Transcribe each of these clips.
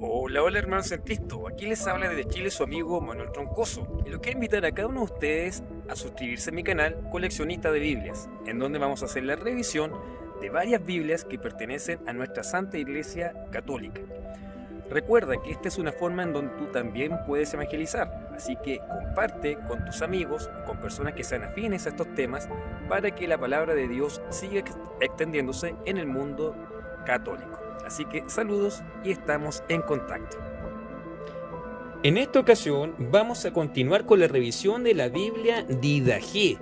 Hola, hola hermanos en Cristo, aquí les habla desde Chile su amigo Manuel Troncoso y los quiero invitar a cada uno de ustedes a suscribirse a mi canal Coleccionista de Biblias, en donde vamos a hacer la revisión de varias Biblias que pertenecen a nuestra Santa Iglesia Católica. Recuerda que esta es una forma en donde tú también puedes evangelizar, así que comparte con tus amigos o con personas que sean afines a estos temas para que la palabra de Dios siga extendiéndose en el mundo católico. Así que saludos y estamos en contacto. En esta ocasión vamos a continuar con la revisión de la Biblia Didache,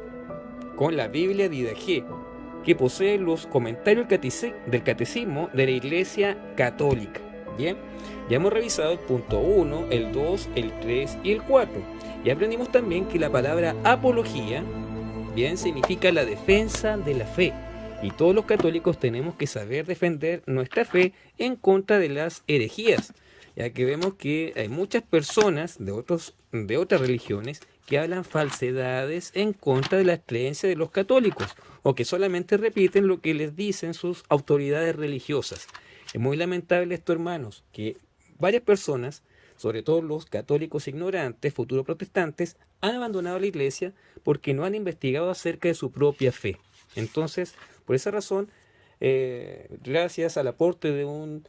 que posee los comentarios del Catecismo de la Iglesia Católica. Bien, ya hemos revisado el punto 1, el 2, el 3 y el 4. Y aprendimos también que la palabra apología, bien, significa la defensa de la fe. Y todos los católicos tenemos que saber defender nuestra fe en contra de las herejías, ya que vemos que hay muchas personas de otras religiones que hablan falsedades en contra de las creencias de los católicos, o que solamente repiten lo que les dicen sus autoridades religiosas. Es muy lamentable esto, hermanos, que varias personas, sobre todo los católicos ignorantes, futuros protestantes, han abandonado la iglesia porque no han investigado acerca de su propia fe. Entonces, por esa razón, gracias al aporte de un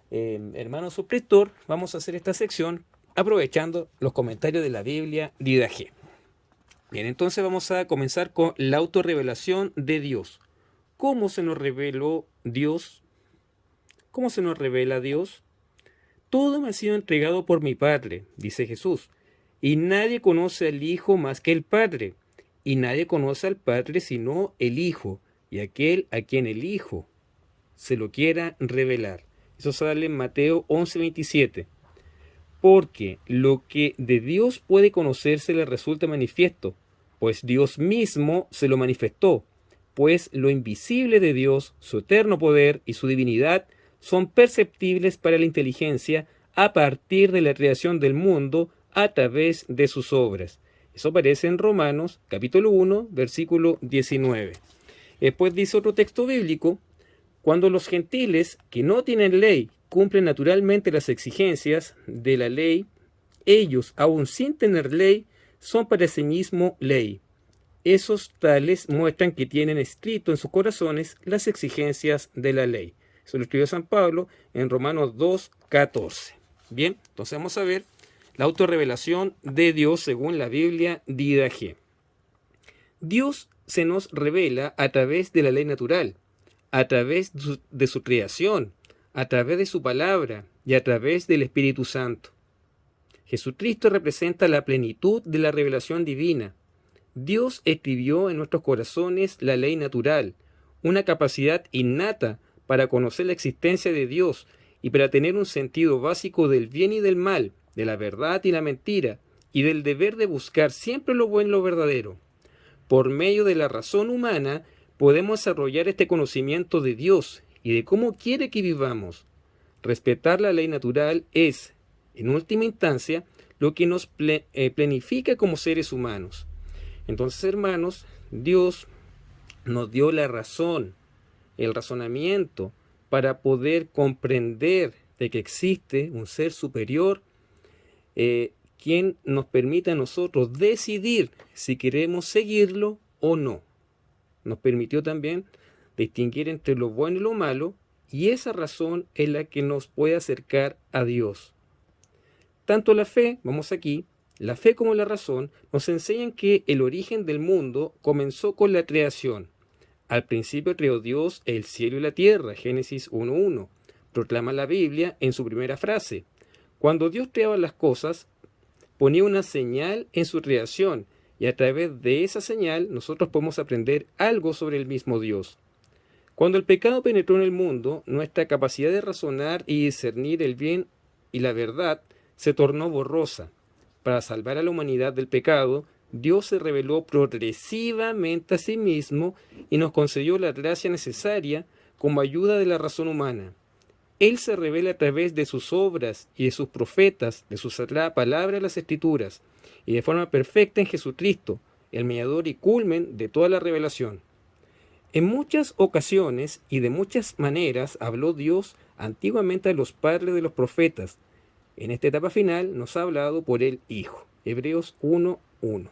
hermano suscriptor, vamos a hacer esta sección aprovechando los comentarios de la Biblia Didache. Bien, entonces vamos a comenzar con la autorrevelación de Dios. ¿Cómo se nos reveló Dios? ¿Cómo se nos revela Dios? Todo me ha sido entregado por mi Padre, dice Jesús, y nadie conoce al Hijo más que el Padre, y nadie conoce al Padre sino el Hijo, y aquel a quien el Hijo se lo quiera revelar. Eso sale en Mateo 11:27. Porque lo que de Dios puede conocerse le resulta manifiesto, pues Dios mismo se lo manifestó, pues lo invisible de Dios, su eterno poder y su divinidad son perceptibles para la inteligencia a partir de la creación del mundo a través de sus obras. Eso aparece en Romanos capítulo 1, versículo 19. Después dice otro texto bíblico: cuando los gentiles que no tienen ley cumplen naturalmente las exigencias de la ley, ellos, aun sin tener ley, son para sí mismo ley. Esos tales muestran que tienen escrito en sus corazones las exigencias de la ley. Eso lo escribió San Pablo en Romanos 2:14. Bien, entonces vamos a ver la autorrevelación de Dios según la Biblia Didache. Dios se nos revela a través de la ley natural, a través de su creación, a través de su palabra y a través del Espíritu Santo. Jesucristo representa la plenitud de la revelación divina. Dios escribió en nuestros corazones la ley natural, una capacidad innata para conocer la existencia de Dios y para tener un sentido básico del bien y del mal, de la verdad y la mentira, y del deber de buscar siempre lo bueno y lo verdadero. Por medio de la razón humana podemos desarrollar este conocimiento de Dios y de cómo quiere que vivamos. Respetar la ley natural es, en última instancia, lo que nos planifica como seres humanos. Entonces, hermanos, Dios nos dio la razón, el razonamiento, para poder comprender de que existe un ser superior, quien nos permite a nosotros decidir si queremos seguirlo o no. Nos permitió también distinguir entre lo bueno y lo malo, y esa razón es la que nos puede acercar a Dios. Tanto la fe, vamos aquí, la fe como la razón nos enseñan que el origen del mundo comenzó con la creación. Al principio creó Dios el cielo y la tierra, Génesis 1:1. Proclama la Biblia en su primera frase. Cuando Dios creaba las cosas, ponía una señal en su creación, y a través de esa señal nosotros podemos aprender algo sobre el mismo Dios. Cuando el pecado penetró en el mundo, nuestra capacidad de razonar y discernir el bien y la verdad se tornó borrosa. para salvar a la humanidad del pecado, Dios se reveló progresivamente a sí mismo y nos concedió la gracia necesaria como ayuda de la razón humana. Él se revela a través de sus obras y de sus profetas, de su sagrada palabra en las Escrituras, y de forma perfecta en Jesucristo, el mediador y culmen de toda la revelación. En muchas ocasiones y de muchas maneras habló Dios antiguamente a los padres de los profetas. En esta etapa final nos ha hablado por el Hijo. Hebreos 1:1.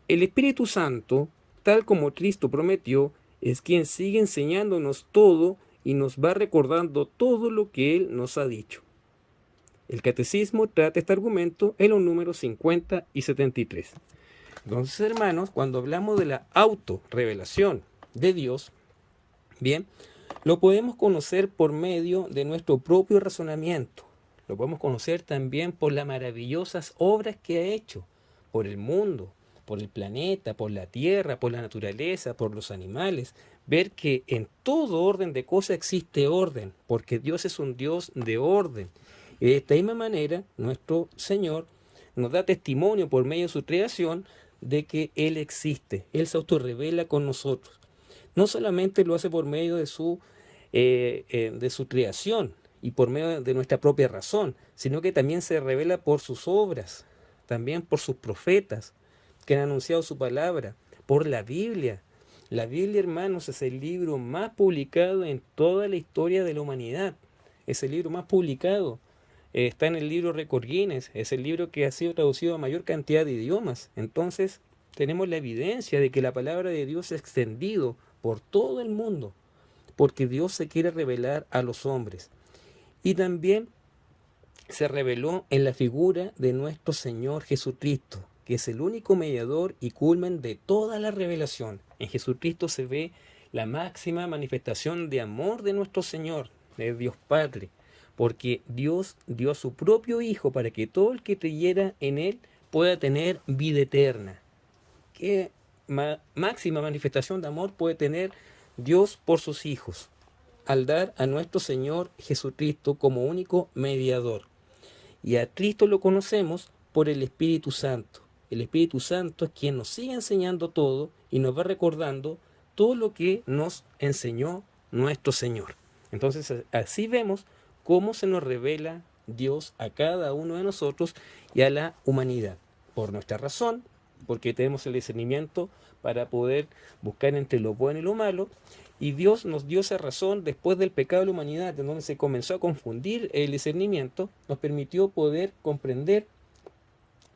El Espíritu Santo, tal como Cristo prometió, es quien sigue enseñándonos todo y nos va recordando todo lo que Él nos ha dicho. El Catecismo trata este argumento en los números 50 y 73. Entonces, hermanos, cuando hablamos de la autorrevelación de Dios, bien, lo podemos conocer por medio de nuestro propio razonamiento. Lo podemos conocer también por las maravillosas obras que ha hecho, por el mundo, por el planeta, por la tierra, por la naturaleza, por los animales. Ver que en todo orden de cosas existe orden, porque Dios es un Dios de orden. Y de esta misma manera, nuestro Señor nos da testimonio por medio de su creación de que Él existe. Él se autorrevela con nosotros. No solamente lo hace por medio de su creación y por medio de nuestra propia razón, sino que también se revela por sus obras, también por sus profetas que han anunciado su palabra, por la Biblia. La Biblia, hermanos, es el libro más publicado en toda la historia de la humanidad. Es el libro más publicado. Está en el libro Record Guinness. Es el libro que ha sido traducido a mayor cantidad de idiomas. Entonces, tenemos la evidencia de que la palabra de Dios se ha extendido por todo el mundo, porque Dios se quiere revelar a los hombres. Y también se reveló en la figura de nuestro Señor Jesucristo, que es el único mediador y culmen de toda la revelación. En Jesucristo se ve la máxima manifestación de amor de nuestro Señor, de Dios Padre, porque Dios dio a su propio Hijo para que todo el que creyera en Él pueda tener vida eterna. ¿Qué máxima manifestación de amor puede tener Dios por sus hijos? Al dar a nuestro Señor Jesucristo como único mediador. Y a Cristo lo conocemos por el Espíritu Santo. El Espíritu Santo es quien nos sigue enseñando todo y nos va recordando todo lo que nos enseñó nuestro Señor. Entonces, así vemos cómo se nos revela Dios a cada uno de nosotros y a la humanidad. Por nuestra razón, porque tenemos el discernimiento para poder buscar entre lo bueno y lo malo. Y Dios nos dio esa razón después del pecado de la humanidad, en donde se comenzó a confundir el discernimiento, nos permitió poder comprender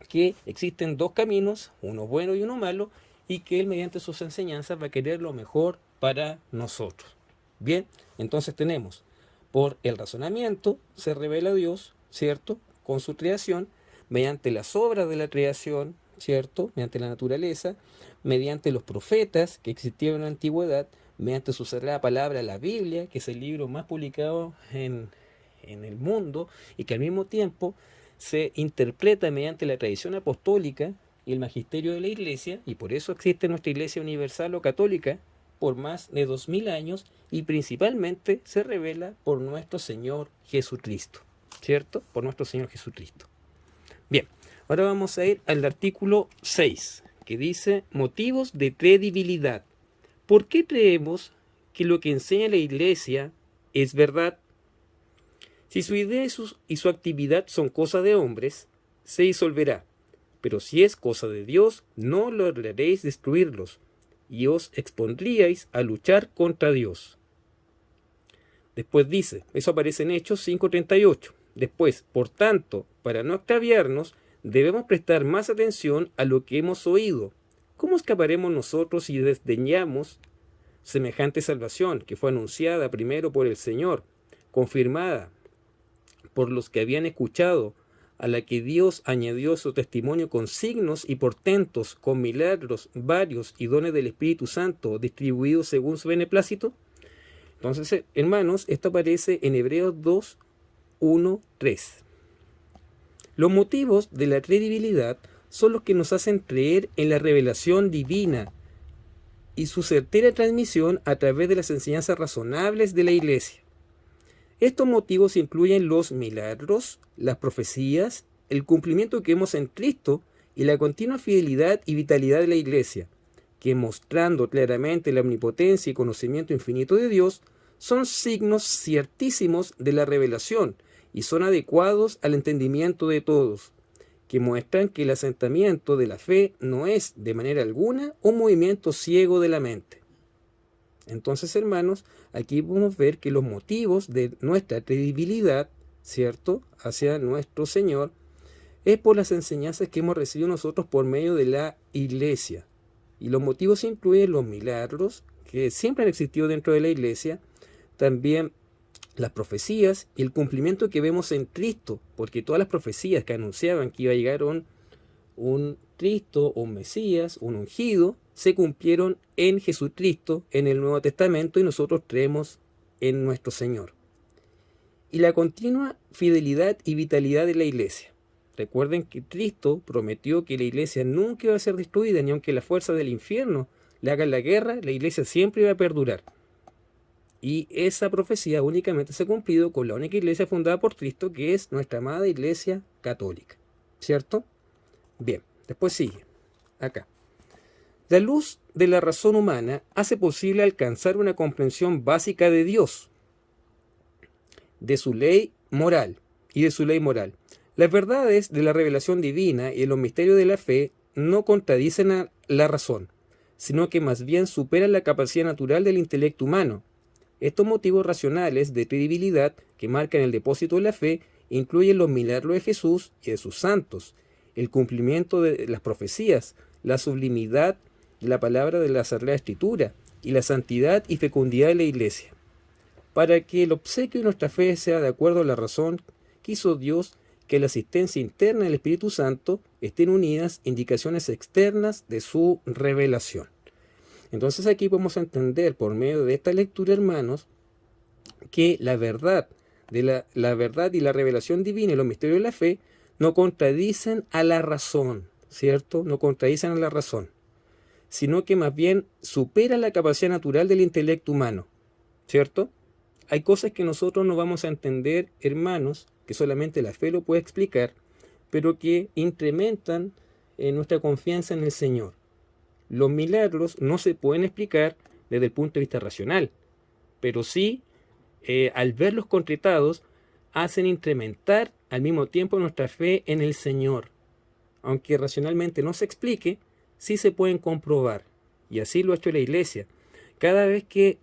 que existen dos caminos, uno bueno y uno malo, y que Él mediante sus enseñanzas va a querer lo mejor para nosotros. Bien, entonces tenemos, por el razonamiento se revela Dios, ¿cierto?, con su creación, mediante las obras de la creación, ¿cierto?, mediante la naturaleza, mediante los profetas que existieron en la antigüedad, mediante su sagrada palabra, la Biblia, que es el libro más publicado en el mundo y que al mismo tiempo se interpreta mediante la tradición apostólica y el magisterio de la Iglesia, y por eso existe nuestra Iglesia Universal o Católica por más de 2000 años, y principalmente se revela por nuestro Señor Jesucristo, ¿cierto? Por nuestro Señor Jesucristo. Bien, ahora vamos a ir al artículo 6, que dice motivos de credibilidad. ¿Por qué creemos que lo que enseña la Iglesia es verdad? Si su idea y su actividad son cosa de hombres, se disolverá. Pero si es cosa de Dios, no lograréis destruirlos, y os expondríais a luchar contra Dios. Después dice, eso aparece en Hechos 5:38. Después, por tanto, para no extraviarnos, debemos prestar más atención a lo que hemos oído. ¿Cómo escaparemos nosotros si desdeñamos semejante salvación que fue anunciada primero por el Señor, confirmada por los que habían escuchado, a la que Dios añadió su testimonio con signos y portentos, con milagros varios y dones del Espíritu Santo distribuidos según su beneplácito? Entonces, hermanos, esto aparece en Hebreos 2:1-3. Los motivos de la credibilidad son los que nos hacen creer en la revelación divina y su certera transmisión a través de las enseñanzas razonables de la Iglesia. Estos motivos incluyen los milagros, las profecías el cumplimiento que vemos en Cristo y la continua fidelidad y vitalidad de la Iglesia, que mostrando claramente la omnipotencia y conocimiento infinito de Dios, son signos ciertísimos de la revelación y son adecuados al entendimiento de todos, que muestran que el asentamiento de la fe no es de manera alguna un movimiento ciego de la mente. Entonces, hermanos, aquí podemos ver que los motivos de nuestra credibilidad, ¿cierto?, hacia nuestro Señor, es por las enseñanzas que hemos recibido nosotros por medio de la Iglesia. Y los motivos incluyen los milagros, que siempre han existido dentro de la Iglesia, también las profecías y el cumplimiento que vemos en Cristo, porque todas las profecías que anunciaban que iba a llegar un Cristo, un Mesías, un ungido, se cumplieron en Jesucristo, en el Nuevo Testamento, y nosotros creemos en nuestro Señor. Y la continua fidelidad y vitalidad de la Iglesia. Recuerden que Cristo prometió que la Iglesia nunca iba a ser destruida, ni aunque las fuerzas del infierno le hagan la guerra, la Iglesia siempre iba a perdurar. Y esa profecía únicamente se ha cumplido con la única Iglesia fundada por Cristo, que es nuestra amada Iglesia Católica. ¿Cierto? Bien, después sigue. Acá. La luz de la razón humana hace posible alcanzar una comprensión básica de Dios, de su ley moral y de su ley moral. Las verdades de la revelación divina y de los misterios de la fe no contradicen a la razón, sino que más bien superan la capacidad natural del intelecto humano. Estos motivos racionales de credibilidad que marcan el depósito de la fe incluyen los milagros de Jesús y de sus santos, el cumplimiento de las profecías, la sublimidad de la palabra de la Sagrada Escritura y la santidad y fecundidad de la Iglesia. Para que el obsequio de nuestra fe sea de acuerdo a la razón, quiso Dios que la asistencia interna del Espíritu Santo estén unidas indicaciones externas de su revelación. Entonces aquí podemos entender por medio de esta lectura, hermanos, que la verdad verdad y la revelación divina y los misterios de la fe no contradicen a la razón, ¿cierto? No contradicen a la razón, sino que más bien superan la capacidad natural del intelecto humano, ¿cierto? Hay cosas que nosotros no vamos a entender, hermanos, que solamente la fe lo puede explicar, pero que incrementan nuestra confianza en el Señor. Los milagros no se pueden explicar desde el punto de vista racional, pero sí, al verlos concretados, hacen incrementar al mismo tiempo nuestra fe en el Señor. Aunque racionalmente no se explique, sí se pueden comprobar, y así lo ha hecho la Iglesia. Cada vez que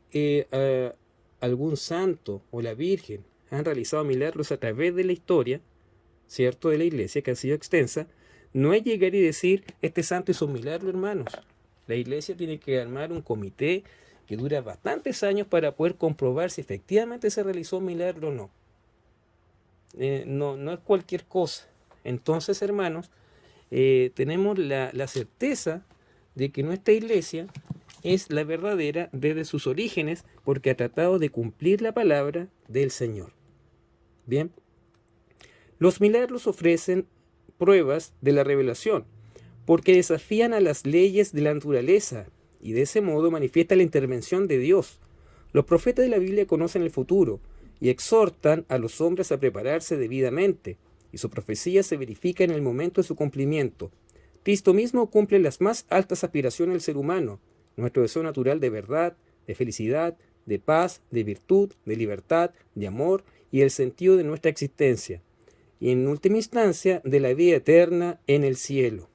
algún santo o la Virgen han realizado milagros a través de la historia, ¿cierto?, de la Iglesia, que ha sido extensa, no es llegar y decir, este santo hizo un milagro, hermanos. La Iglesia tiene que armar un comité que dura bastantes años para poder comprobar si efectivamente se realizó un milagro o no. No es cualquier cosa. Entonces, hermanos, tenemos la certeza de que nuestra Iglesia es la verdadera desde sus orígenes, porque ha tratado de cumplir la palabra del Señor. Bien, los milagros ofrecen pruebas de la revelación, porque desafían a las leyes de la naturaleza y de ese modo manifiesta la intervención de Dios. Los profetas de la Biblia conocen el futuro y exhortan a los hombres a prepararse debidamente, y su profecía se verifica en el momento de su cumplimiento. Cristo mismo cumple las más altas aspiraciones del ser humano, nuestro deseo natural de verdad, de felicidad, de paz, de virtud, de libertad, de amor y el sentido de nuestra existencia, y en última instancia de la vida eterna en el cielo.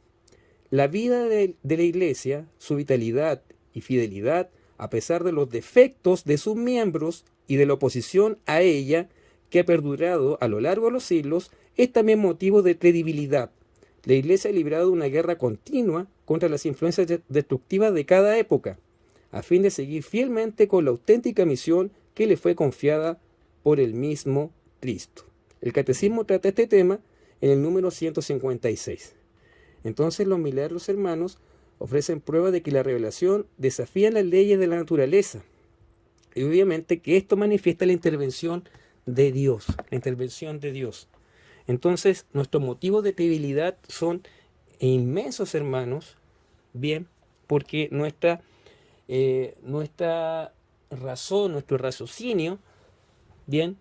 La vida de la Iglesia, su vitalidad y fidelidad, a pesar de los defectos de sus miembros y de la oposición a ella que ha perdurado a lo largo de los siglos, es también motivo de credibilidad. La Iglesia ha librado una guerra continua contra las influencias destructivas de cada época, a fin de seguir fielmente con la auténtica misión que le fue confiada por el mismo Cristo. El Catecismo trata este tema en el número 156. Entonces los milagros, hermanos, ofrecen prueba de que la revelación desafía las leyes de la naturaleza. Y obviamente que esto manifiesta la intervención de Dios, la intervención de Dios. Entonces nuestros motivos de credibilidad son inmensos, hermanos, bien, porque nuestra razón, nuestro raciocinio, bien,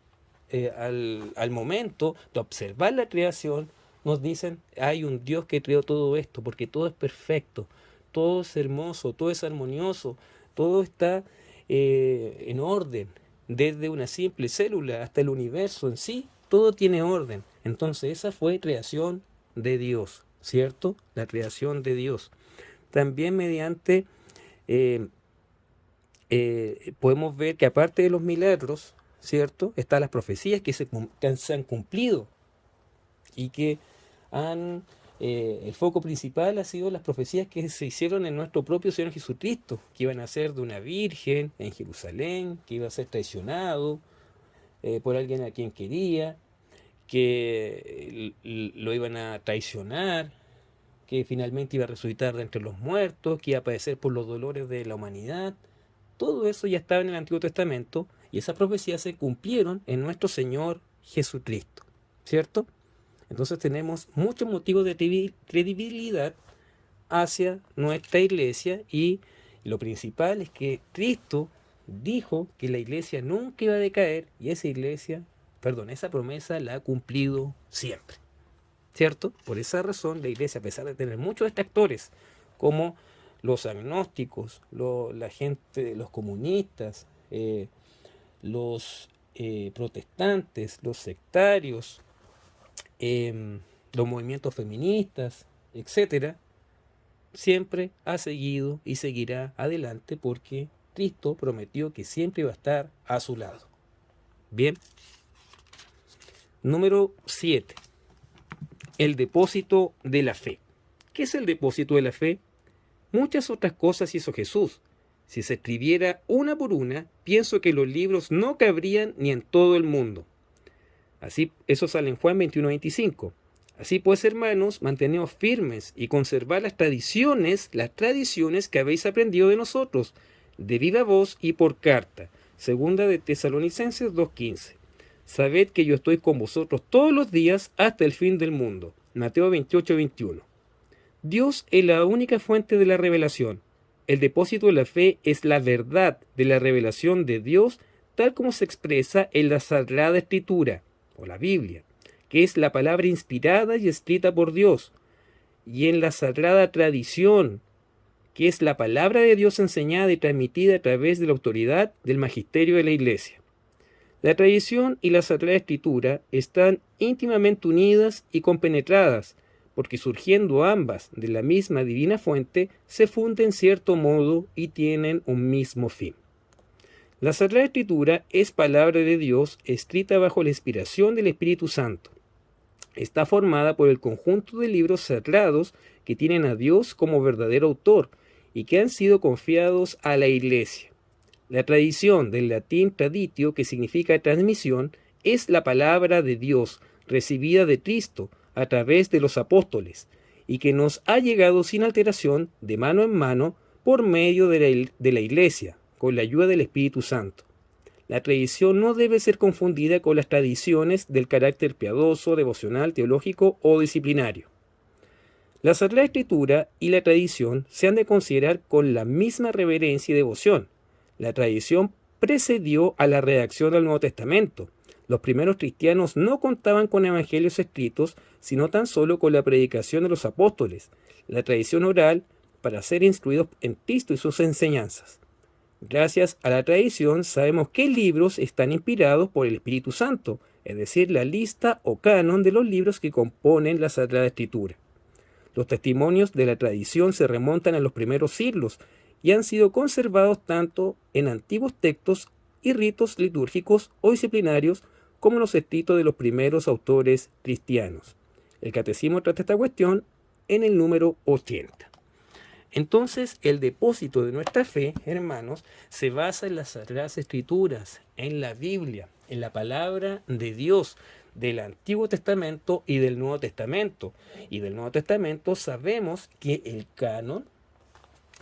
al momento de observar la creación, nos dicen, hay un Dios que creó todo esto, porque todo es perfecto, todo es hermoso, todo es armonioso, todo está en orden, desde una simple célula hasta el universo en sí, todo tiene orden. Entonces esa fue creación de Dios, ¿cierto? La creación de Dios. También mediante, eh, podemos ver que aparte de los milagros, ¿cierto? Están las profecías que se han cumplido y que han, el foco principal ha sido las profecías que se hicieron en nuestro propio Señor Jesucristo, que iban a ser de una virgen en Jerusalén, que iba a ser traicionado por alguien a quien quería, que lo iban a traicionar, que finalmente iba a resucitar de entre los muertos, que iba a padecer por los dolores de la humanidad. Todo eso ya estaba en el Antiguo Testamento y esas profecías se cumplieron en nuestro Señor Jesucristo, ¿cierto? Entonces tenemos muchos motivos de credibilidad hacia nuestra iglesia y lo principal es que Cristo dijo que la iglesia nunca iba a decaer y esa promesa la ha cumplido siempre, ¿cierto? Por esa razón la iglesia, a pesar de tener muchos detractores como los agnósticos, la gente, los comunistas, los protestantes, los sectarios, los movimientos feministas, etcétera, siempre ha seguido y seguirá adelante porque Cristo prometió que siempre iba a estar a su lado. Bien. Número 7. El depósito de la fe. ¿Qué es el depósito de la fe? Muchas otras cosas hizo Jesús. Si se escribiera una por una, pienso que los libros no cabrían ni en todo el mundo. Así, eso sale en Juan 21:25. Así pues, hermanos, manteneos firmes y conservad las tradiciones que habéis aprendido de nosotros, de viva voz y por carta. Segunda de Tesalonicenses 2:15. Sabed que yo estoy con vosotros todos los días hasta el fin del mundo. Mateo 28:21. Dios es la única fuente de la revelación. El depósito de la fe es la verdad de la revelación de Dios tal como se expresa en la Sagrada Escritura, o la Biblia, que es la palabra inspirada y escrita por Dios, y en la Sagrada Tradición, que es la palabra de Dios enseñada y transmitida a través de la autoridad del magisterio de la Iglesia. La tradición y la Sagrada Escritura están íntimamente unidas y compenetradas, porque surgiendo ambas de la misma divina fuente, se funden en cierto modo y tienen un mismo fin. La Sagrada Escritura es palabra de Dios escrita bajo la inspiración del Espíritu Santo. Está formada por el conjunto de libros sagrados que tienen a Dios como verdadero autor y que han sido confiados a la Iglesia. La tradición, del latín traditio, que significa transmisión, es la palabra de Dios recibida de Cristo a través de los apóstoles y que nos ha llegado sin alteración de mano en mano por medio de la Iglesia, con la ayuda del Espíritu Santo. La tradición no debe ser confundida con las tradiciones del carácter piadoso, devocional, teológico o disciplinario. La Sagrada Escritura y la tradición se han de considerar con la misma reverencia y devoción. La tradición precedió a la redacción del Nuevo Testamento. Los primeros cristianos no contaban con evangelios escritos, sino tan solo con la predicación de los apóstoles, la tradición oral, para ser instruidos en Cristo y sus enseñanzas. Gracias a la tradición sabemos qué libros están inspirados por el Espíritu Santo, es decir, la lista o canon de los libros que componen la Sagrada Escritura. Los testimonios de la tradición se remontan a los primeros siglos y han sido conservados tanto en antiguos textos y ritos litúrgicos o disciplinarios como en los escritos de los primeros autores cristianos. El Catecismo trata esta cuestión en el número 80. Entonces, el depósito de nuestra fe, hermanos, se basa en las Sagradas Escrituras, en la Biblia, en la palabra de Dios, del Antiguo Testamento y del Nuevo Testamento. Y del Nuevo Testamento sabemos que el canon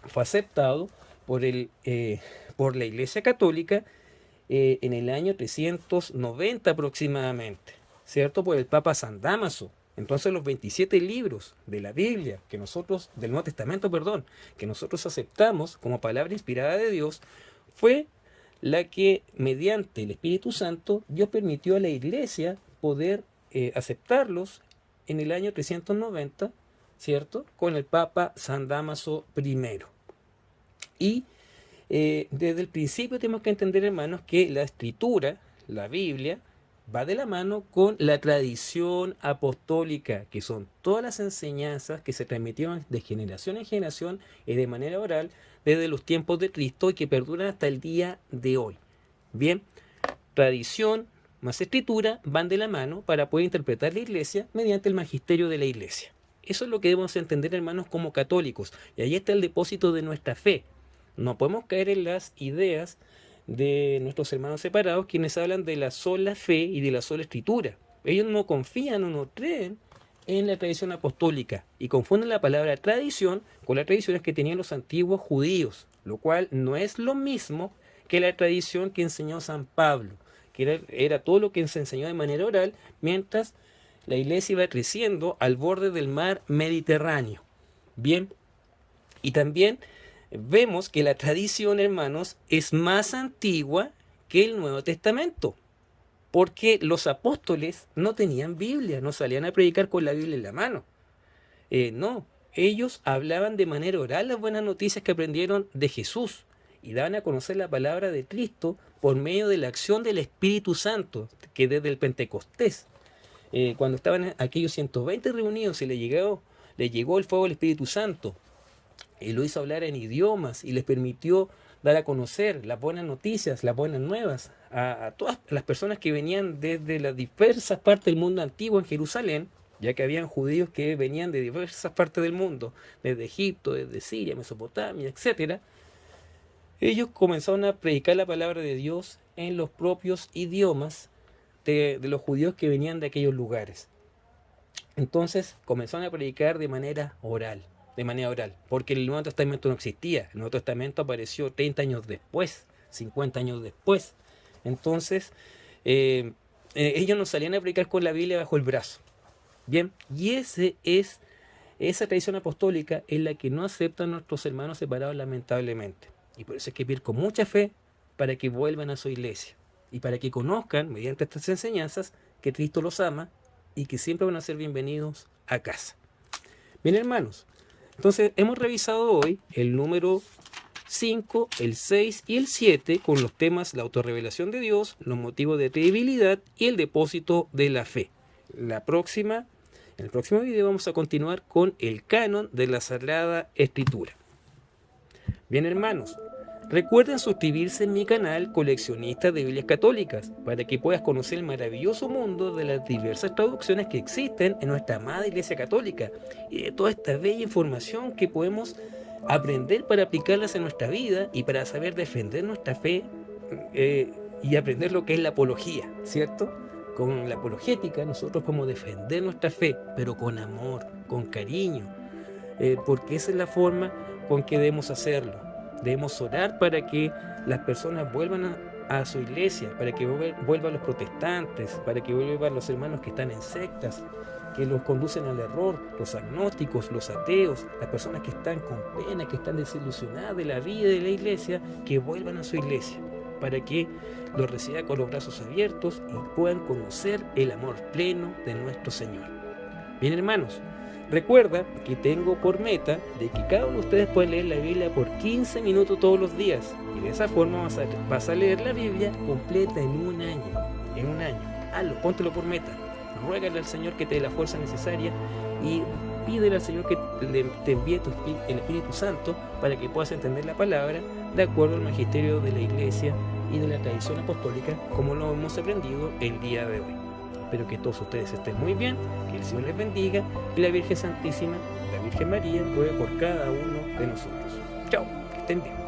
fue aceptado por la Iglesia Católica en el año 390 aproximadamente, ¿cierto? Por el Papa San Dámaso. Entonces los 27 libros de la Biblia, del Nuevo Testamento, que nosotros aceptamos como palabra inspirada de Dios, fue la que mediante el Espíritu Santo Dios permitió a la Iglesia poder aceptarlos en el año 390, ¿cierto? Con el Papa San Dámaso I. Y desde el principio tenemos que entender, hermanos, que la escritura, la Biblia, va de la mano con la tradición apostólica, que son todas las enseñanzas que se transmitieron de generación en generación y de manera oral desde los tiempos de Cristo y que perduran hasta el día de hoy. Bien, tradición más escritura van de la mano para poder interpretar la Iglesia mediante el magisterio de la Iglesia. Eso es lo que debemos entender, hermanos, como católicos. Y ahí está el depósito de nuestra fe. No podemos caer en las ideas de nuestros hermanos separados, quienes hablan de la sola fe y de la sola escritura. Ellos no confían o no creen en la tradición apostólica y confunden la palabra tradición con las tradiciones que tenían los antiguos judíos, lo cual no es lo mismo que la tradición que enseñó San Pablo, que era todo lo que se enseñó de manera oral mientras la iglesia iba creciendo al borde del mar Mediterráneo. Bien, y también vemos que la tradición, hermanos, es más antigua que el Nuevo Testamento, porque los apóstoles no tenían Biblia, no salían a predicar con la Biblia en la mano. No, ellos hablaban de manera oral las buenas noticias que aprendieron de Jesús y daban a conocer la palabra de Cristo por medio de la acción del Espíritu Santo, que desde el Pentecostés, cuando estaban aquellos 120 reunidos y le llegó el fuego del Espíritu Santo, y lo hizo hablar en idiomas y les permitió dar a conocer las buenas noticias, las buenas nuevas a todas las personas que venían desde las diversas partes del mundo antiguo en Jerusalén, ya que habían judíos que venían de diversas partes del mundo, desde Egipto, desde Siria, Mesopotamia, etc. Ellos comenzaron a predicar la palabra de Dios en los propios idiomas de los judíos que venían de aquellos lugares. Entonces comenzaron a predicar de manera oral, porque el Nuevo Testamento no existía. El Nuevo Testamento apareció 30 años después, 50 años después. Entonces, ellos no salían a predicar con la Biblia bajo el brazo. Bien, y esa tradición apostólica es la que no aceptan nuestros hermanos separados, lamentablemente. Y por eso hay que pedir con mucha fe para que vuelvan a su iglesia y para que conozcan, mediante estas enseñanzas, que Cristo los ama y que siempre van a ser bienvenidos a casa. Bien, hermanos, entonces hemos revisado hoy el número 5, el 6 y el 7 con los temas la autorrevelación de Dios, los motivos de credibilidad y el depósito de la fe. En el próximo video vamos a continuar con el canon de la Sagrada Escritura. Bien, hermanos, recuerden suscribirse en mi canal Coleccionista de Biblias Católicas para que puedas conocer el maravilloso mundo de las diversas traducciones que existen en nuestra amada Iglesia Católica y de toda esta bella información que podemos aprender para aplicarlas en nuestra vida y para saber defender nuestra fe y aprender lo que es la apología, ¿cierto? Con la apologética nosotros podemos defender nuestra fe, pero con amor, con cariño, porque esa es la forma con que debemos hacerlo. Debemos orar para que las personas vuelvan a su iglesia, para que vuelvan los protestantes, para que vuelvan los hermanos que están en sectas, que los conducen al error, los agnósticos, los ateos, las personas que están con pena, que están desilusionadas de la vida de la iglesia, que vuelvan a su iglesia, para que los reciba con los brazos abiertos y puedan conocer el amor pleno de nuestro Señor. Bien, hermanos, recuerda que tengo por meta de que cada uno de ustedes pueda leer la Biblia por 15 minutos todos los días y de esa forma vas a leer la Biblia completa en un año. Hazlo, póntelo por meta. Ruégale al Señor que te dé la fuerza necesaria y pídele al Señor que te envíe el Espíritu Santo para que puedas entender la palabra de acuerdo al magisterio de la Iglesia y de la tradición apostólica como lo hemos aprendido el día de hoy. Espero que todos ustedes estén muy bien, que el Señor les bendiga y la Virgen Santísima, la Virgen María, ruegue por cada uno de nosotros. Chao, que estén bien.